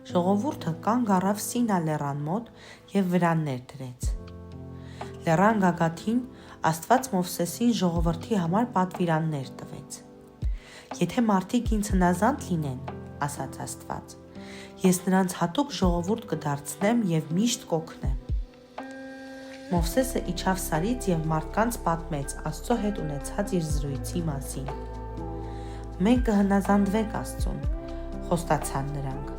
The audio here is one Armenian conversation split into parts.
Ժողովուրդը կանգ առավ Սինա լեռան մոտ և վրաններ դրեց։ Լեռան գագաթին Աստված Մովսեսին ժողովրդի համար պատվիրաններ տվեց։ Եթե մարդիկ ինձ հնազանդ լինեն, ասաց Աստված, ես նրանց հատուկ ժողովուրդ կդարձնեմ և միշտ կօգնեմ։ Մովսեսը իջավ սարից և մարդկանց պատմեց Աստծո հետ ունեցած իր զրույցի մասին։ Մենք կհնազանդվենք Աստծուն, խոստացան նրանք։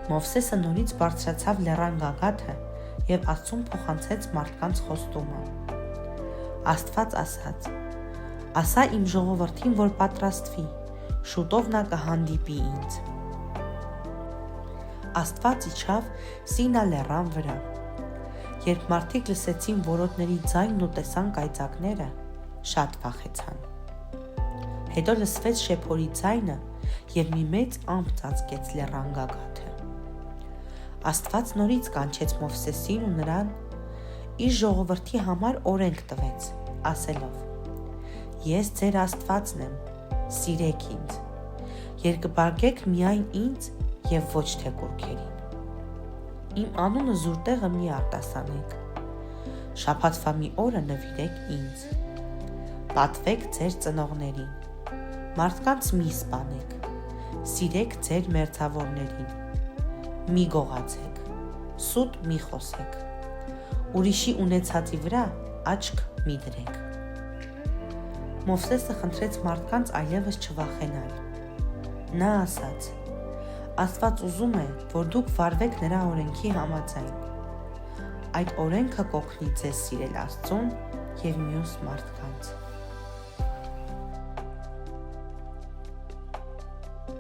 Մովսեսը նորից բարձրացավ լեռան գագաթը և Աստծուն փոխանցեց մարդկանց խոստումը։ Աստված ասաց. «Ասա իմ ժողովրդին, որ պատրաստվի, շուտով նա կհանդիպի ինձ»։ Աստված իջավ Սինա լեռան վրա։ Երբ մարդիկ լսեցին որոտների ձայնն ու տեսան կայծակները, շատ վախեցան։ Հետո լսվեց շեփորի ձայնը և մի մեծ ամպ ծածկեց լեռան գագաթը։ Աստված նորից կանչեց Մովսեսին ու նրան իր ժողովրդի համար օրենք տվեց, ասելով. «Ես ձեր Աստվածն եմ, սիրեք ինձ, երկրպագեք միայն ինձ և ոչ թե կուռքերին։ Իմ անունը զուր տեղը մի արտասանեք, շաբաթվա մի օրը նվիրեք ինձ, պատվեք ձեր ծնողներին, մարդկանց մի սպանեք, սիրեք ձեր մերձավորներին, մի գողացեք, սուտ մի խոսեք, ուրիշի ունեցածի վրա աչք մի դրեք»։ Մովսեսը խնդրեց մարդկանց այլևս չվախենալ։ Նա ասաց. «Աստված ուզում է, որ դուք վարվեք նրա օրենքի համաձայն։ Այդ օրենքը կօգնի ձեզ սիրել Աստծուն և մյուս մարդկանց»։